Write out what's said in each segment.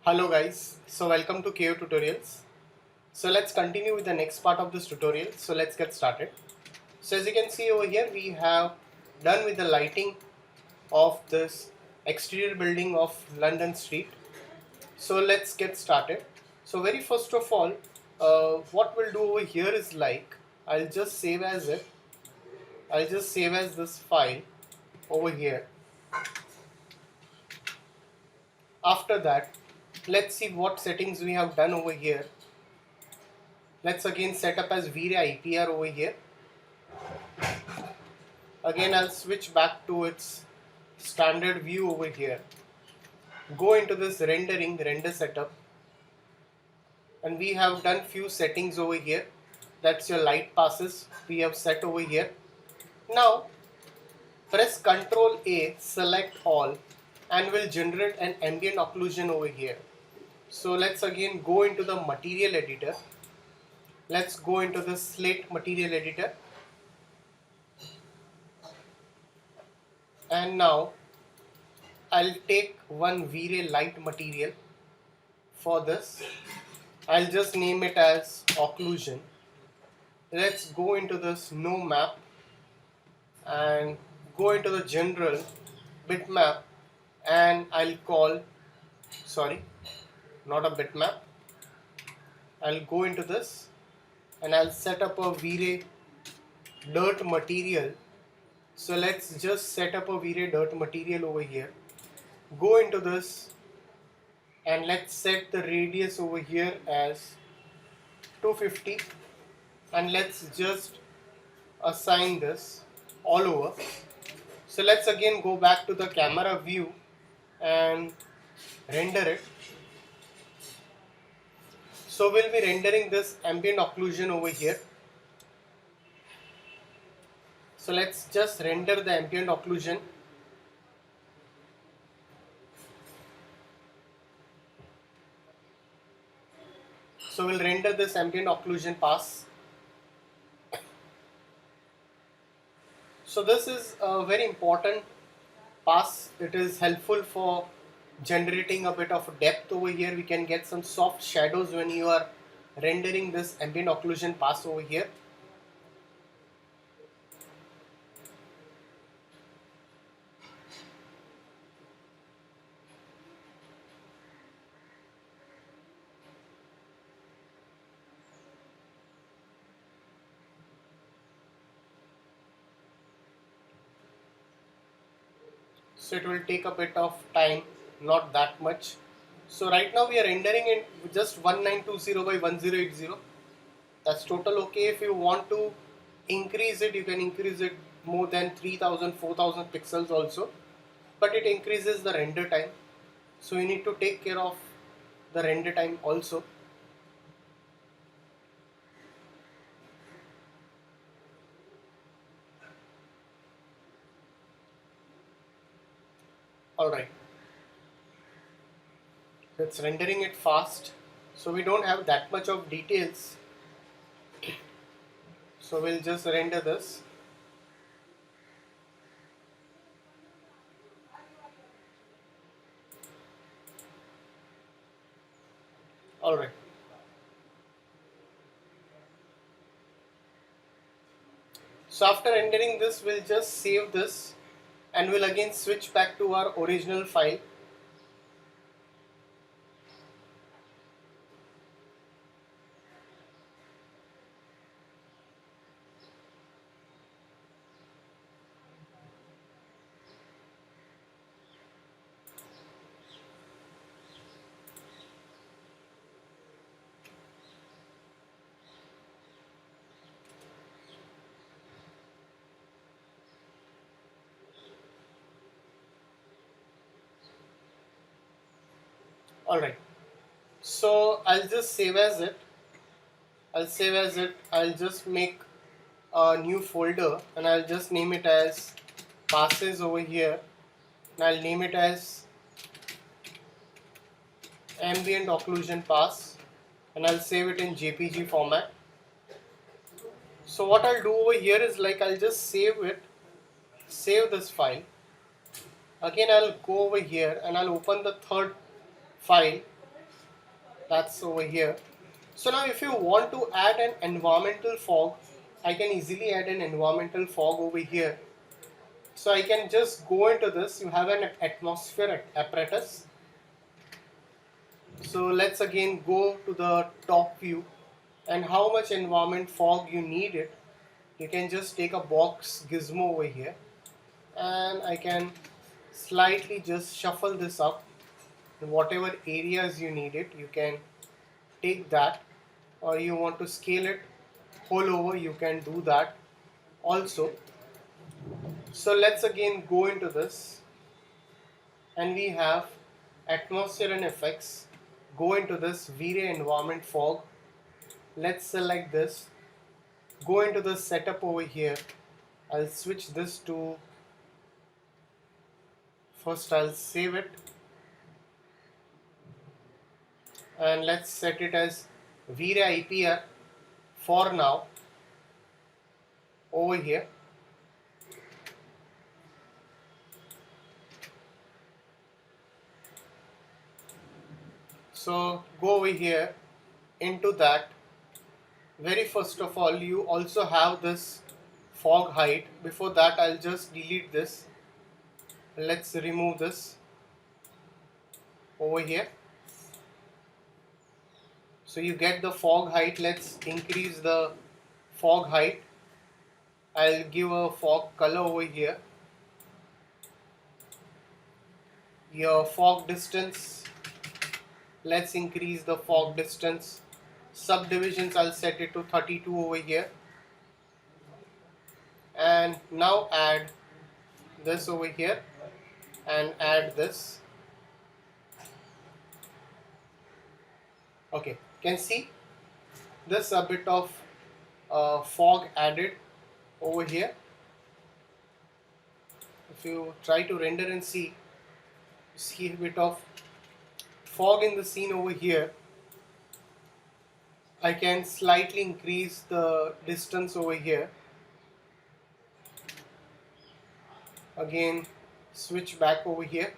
Hello guys, so welcome to KO Tutorials. So let's continue with the next part of this tutorial. So let's get started. So as you can see over here, we have done with the lighting of this exterior building of London Street. So let's get started. So very first of all, what we'll do over here is I'll just save as it. I'll just save as this file over here. After that, let's see what settings we have done over here. Let's again set up as Vray IPR over here. Again, I'll switch back to its standard view over here. Go into this render setup, and we have done few settings over here. That's your light passes we have set over here. Now press Ctrl A, select all, and will generate an ambient occlusion over here. So let's again go into the material editor. Let's go into the slate material editor, and now I'll take one Vray light material. For this, I'll just name it as occlusion. Let's go into this no map and go into the general bitmap, and I'll call, sorry, not a bitmap. I'll go into this and I'll set up a Vray dirt material. So let's just set up a Vray dirt material over here. Go into this and let's set the radius over here as 250, and let's just assign this all over. So let's again go back to the camera view and render it. So we'll be rendering this ambient occlusion over here. So let's just render the ambient occlusion. So we'll render this ambient occlusion pass. So this is a very important pass. It is helpful for generating a bit of depth over here. We can get some soft shadows when you are rendering this ambient occlusion pass over here. So it will take a bit of time, not that much. So right now we are rendering in just 1920 by 1080. That's total okay. If you want to increase it, you can increase it more than 3000, 4000 pixels also, but it increases the render time. So you need to take care of the render time also. Alright, it's rendering it fast, so we don't have that much of details. So we'll just render this. Alright. So after rendering this, we'll just save this and we'll again switch back to our original file. Alright, so I'll just save as it. I'll just make a new folder and I'll just name it as passes over here, and I'll name it as ambient occlusion pass, and I'll save it in JPG format. So what I'll do over here is I'll just save this file. Again I'll go over here and I'll open the third file That's over here. So now if you want to add an environmental fog, I can easily add an environmental fog over here. So I can just go into this. You have an atmosphere apparatus. So let's again go to the top view, and how much environment fog you need it. You can just take a box gizmo over here, and I can slightly just shuffle this up. In whatever areas you need it, you can take that, or you want to scale it whole over, you can do that also. So let's again go into this, and we have atmosphere and effects. Go into this Vray environment fog. Let's select this. Go into the setup over here. I'll switch this to, first I'll save it, and let's set it as Vray IPR for now over here. So go over here into that. Very first of all, you also have this fog height. Before that, I'll just delete this. Let's remove this over here. So you get the fog height. Let's increase the fog height. I'll give a fog color over here. Your fog distance, let's increase the fog distance. Subdivisions, I'll set it to 32 over here. And now add this over here and add this. Okay, can see this a bit of fog added over here. If you try to render and see a bit of fog in the scene over here. I can slightly increase the distance over here. Again, switch back over here.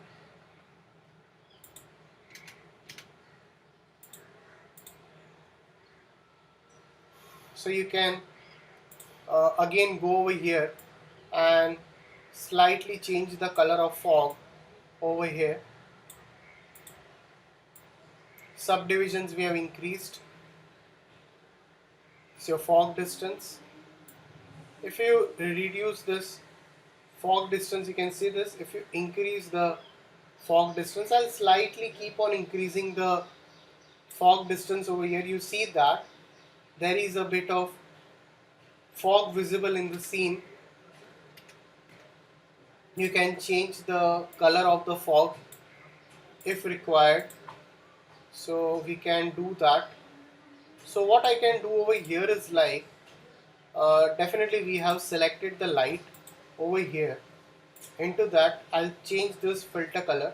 So you can again go over here and slightly change the color of fog over here. Subdivisions we have increased. It's your fog distance. If you reduce this fog distance, you can see this. If you increase the fog distance, I'll slightly keep on increasing the fog distance over here. You see that there is a bit of fog visible in the scene. You can change the color of the fog if required. So we can do that. So what I can do over here is like, definitely we have selected the light over here. Into that, I'll change this filter color.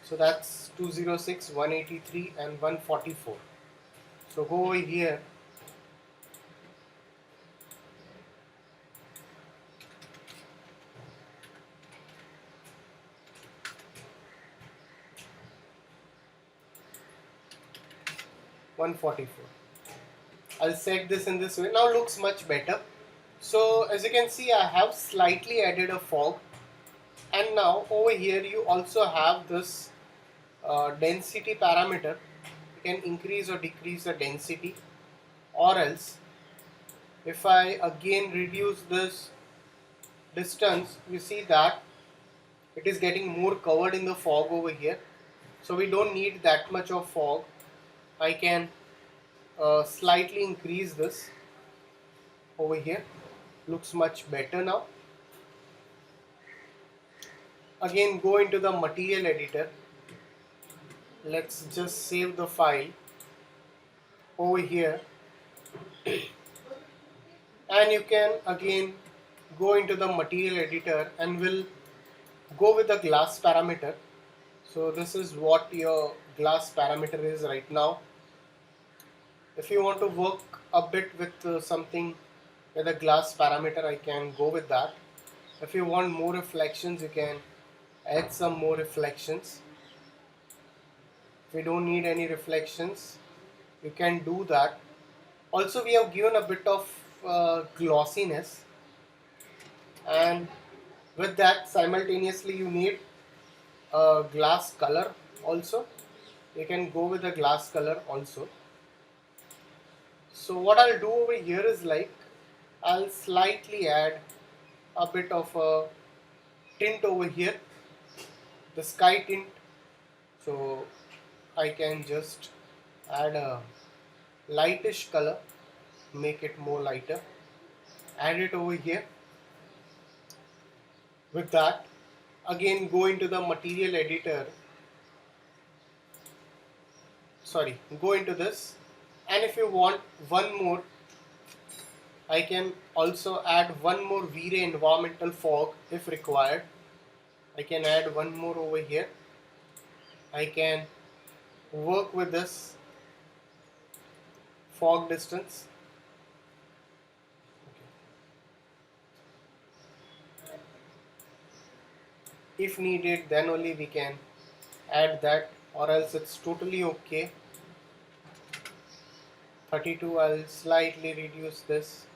So that's 206, 183 and 144. So go over here. I'll set this in this way. Now looks much better. So as you can see, I have slightly added a fog, and now over here you also have this density parameter. You can increase or decrease the density, or else if I again reduce this distance, you see that it is getting more covered in the fog over here. So we don't need that much of fog. I can slightly increase this over here. Looks much better now. Again, go into the material editor. Let's just save the file over here, and you can again go into the material editor and we'll go with the glass parameter. So this is what your glass parameter is right now. If you want to work a bit with something with a glass parameter, I can go with that. If you want more reflections, you can add some more reflections. If we don't need any reflections, you can do that. Also, we have given a bit of glossiness, and with that simultaneously you need a glass color also. You can go with a glass color also. So what I'll do over here is like I'll slightly add a bit of a tint over here, the sky tint. So I can just add a lightish color, make it more lighter, add it over here. With that, again go into the material editor, go into this, and if you want one more, I can also add one more Vray environmental fog if required. I can add one more over here. I can work with this fog distance. If needed, then only we can add that, or else it's totally okay. 32, I'll slightly reduce this.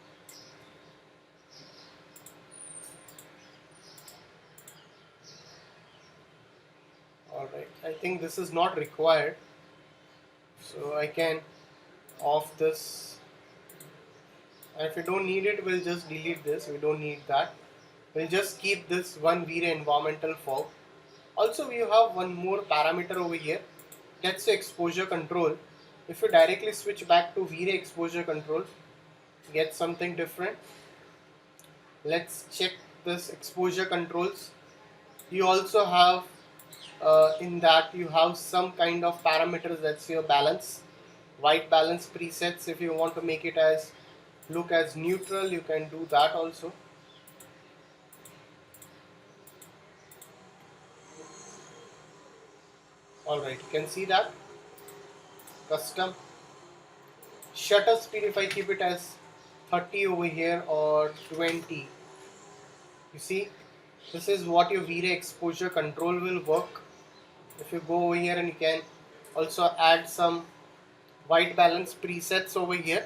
Alright, I think this is not required, so I can off this, and if you don't need it, we'll just delete this. We don't need that. We'll just keep this one Vray environmental fog. Also, we have one more parameter over here, that's the exposure control. If you directly switch back to Vray exposure control, get something different. Let's check this exposure controls. You also have in that you have some kind of parameters, that's your balance, white balance presets. If you want to make it as look as neutral, you can do that also. Alright, you can see that custom shutter speed. If I keep it as 30 over here or 20, you see this is what your Vray exposure control will work. If you go over here, and you can also add some white balance presets over here.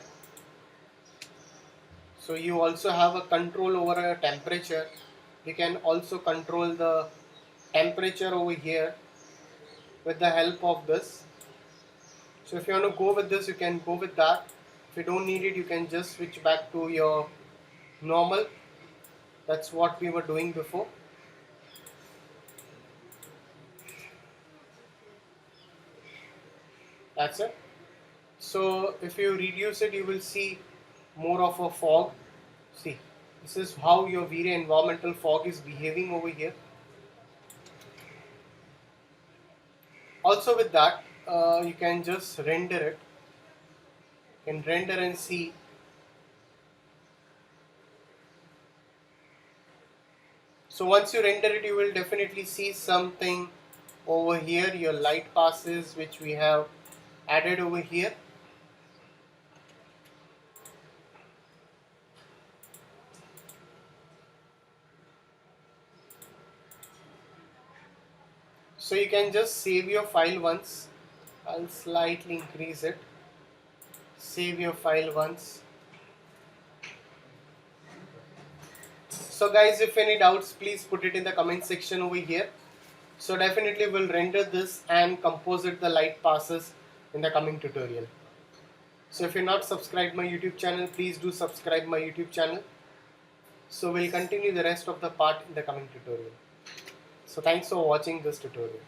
So you also have a control over a temperature. You can also control the temperature over here with the help of this. So if you want to go with this, you can go with that. If you don't need it, you can just switch back to your normal. That's what we were doing before. That's it. So if you reduce it, you will see more of a fog. See, this is how your Vray environmental fog is behaving over here. Also with that, you can just render it. You can render and see. So once you render it, you will definitely see something over here, your light passes which we have added over here. So you can just save your file once. I'll slightly increase it. Save your file once. So guys, if any doubts, please put it in the comment section over here. So definitely we'll render this and composite the light passes in the coming tutorial. So if you're not subscribed my YouTube channel, please do subscribe my YouTube channel. So we'll continue the rest of the part in the coming tutorial. So thanks for watching this tutorial.